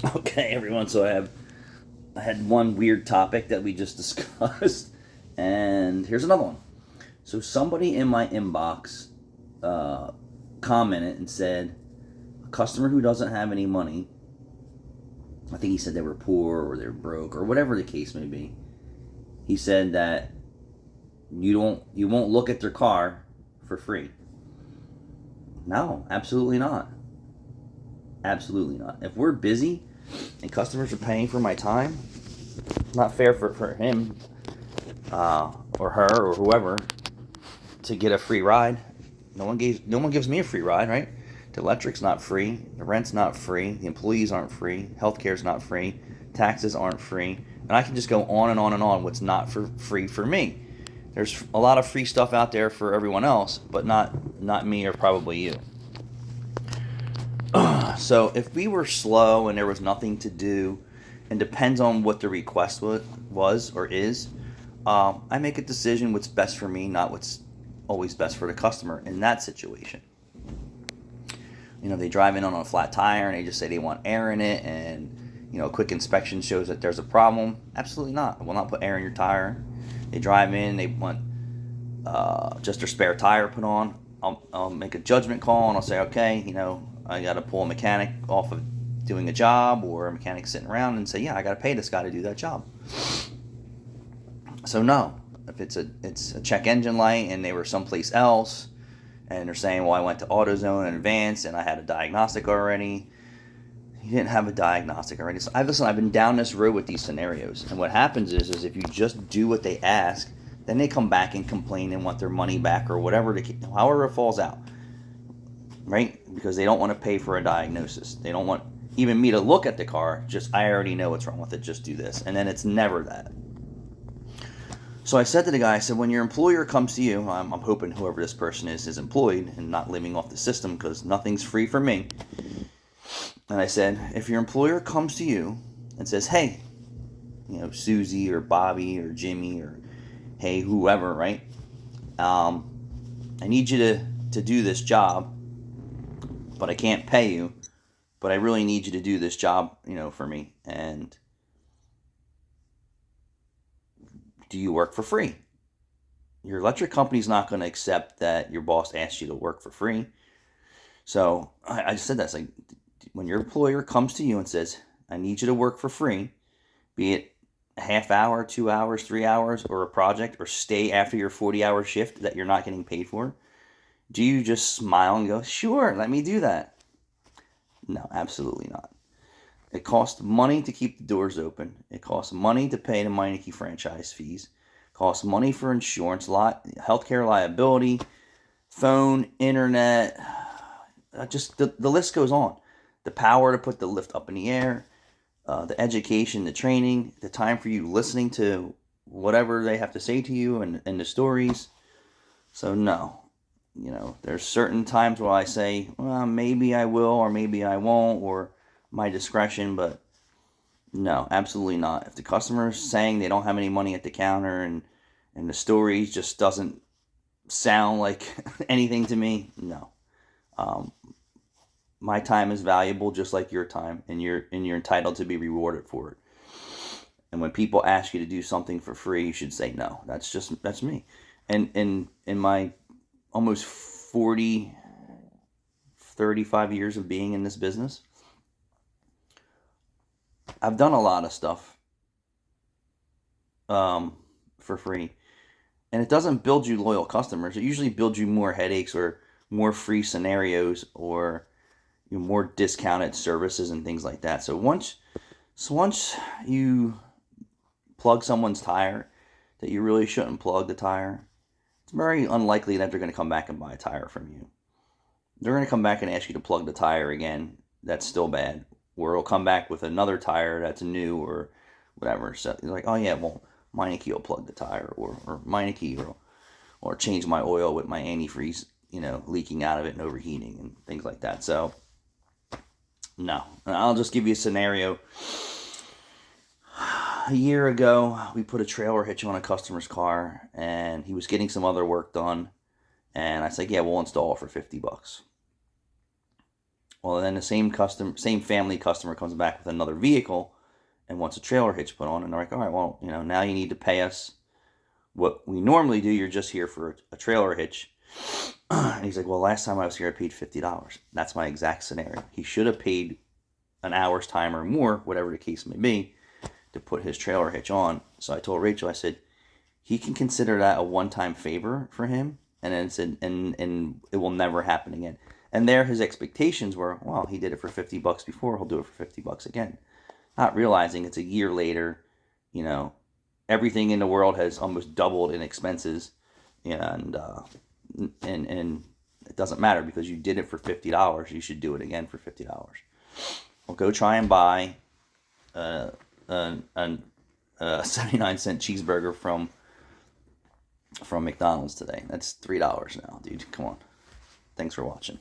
Okay, everyone. So I had one weird topic that we just discussed, and here's another one. So somebody in my inbox uh, commented and said a customer who doesn't have any money. I think he said they were poor or they're broke or whatever the case may be. He said that you won't look at their car for free. No, absolutely not. Absolutely not. If we're busy and customers are paying for my time, it's not fair for him or her or whoever to get a free ride. No one gives me a free ride, right? The electric's not free, the rent's not free, the employees aren't free, healthcare's not free, taxes aren't free, and I can just go on and on and on. What's not for free for me? There's a lot of free stuff out there for everyone else, but not me or probably you. So if we were slow and there was nothing to do, and depends on what the request was or is, I make a decision what's best for me, not what's always best for the customer in that situation. They drive in on a flat tire and they just say they want air in it, and a quick inspection shows that there's a problem. Absolutely not. I will not put air in your tire. They drive in, they want just their spare tire put on. I'll make a judgment call and I'll say, okay, I got to pull a mechanic off of doing a job, or a mechanic sitting around, and say, yeah, I got to pay this guy to do that job. So no, if it's a check engine light and they were someplace else, and they're saying, well, I went to AutoZone in advance and I had a diagnostic already. You didn't have a diagnostic already. So I've been down this road with these scenarios, and what happens is if you just do what they ask, then they come back and complain and want their money back or whatever, however it falls out, right? Because they don't want to pay for a diagnosis. They don't want even me to look at the car. Just, I already know what's wrong with it. Just do this, and then it's never that. So I said to the guy, I said, when your employer comes to you, I'm hoping whoever this person is employed and not living off the system, because nothing's free for me. And I said, if your employer comes to you and says, hey, Susie or Bobby or Jimmy or hey, whoever, right? I need you to do this job, but I can't pay you, but I really need you to do this job, for me. And do you work for free? Your electric company's not going to accept that your boss asked you to work for free. So I just said that. It's like, when your employer comes to you and says, I need you to work for free, be it a half hour, 2 hours, 3 hours, or a project, or stay after your 40-hour shift that you're not getting paid for, do you just smile and go, sure, let me do that? No, absolutely not. It costs money to keep the doors open. It costs money to pay the Meineke franchise fees. It costs money for insurance, healthcare liability, phone, internet. Just the list goes on. The power to put the lift up in the air, the education, the training, the time for you listening to whatever they have to say to you, and the stories. So no, there's certain times where I say, well, maybe I will or maybe I won't, or my discretion, but no, absolutely not. If the customer's saying they don't have any money at the counter, and the story just doesn't sound like anything to me, no. Um, my time is valuable just like your time, and you're entitled to be rewarded for it. And when people ask you to do something for free, you should say no. That's me. And in my almost 40, 35 years of being in this business, I've done a lot of stuff for free. And it doesn't build you loyal customers. It usually builds you more headaches, or more free scenarios, or more discounted services and things like that. So once you plug someone's tire that you really shouldn't plug the tire, it's very unlikely that they're going to come back and buy a tire from you. They're going to come back and ask you to plug the tire again. That's still bad. Or it'll come back with another tire that's new or whatever. So you're like, oh yeah, well, Meineke will plug the tire, or Meineke or change my oil with my antifreeze, leaking out of it and overheating and things like that. So no, I'll just give you a scenario. A year ago, we put a trailer hitch on a customer's car, and he was getting some other work done. And I said, yeah, we'll install it for $50. Well, then the same family customer comes back with another vehicle and wants a trailer hitch put on, and they're like, all right, well, now you need to pay us what we normally do. You're just here for a trailer hitch. And he's like, well, last time I was here, I paid $50. That's my exact scenario. He should have paid an hour's time or more, whatever the case may be, to put his trailer hitch on. So I told Rachel, I said, he can consider that a one-time favor for him, and then said, and it will never happen again. And there, his expectations were, well, he did it for $50 before, he'll do it for $50 again. Not realizing it's a year later, everything in the world has almost doubled in expenses, and it doesn't matter because you did it for $50. You should do it again for $50. Well, go try and buy a 79-cent cheeseburger from McDonald's today. That's $3 now, dude. Come on. Thanks for watching.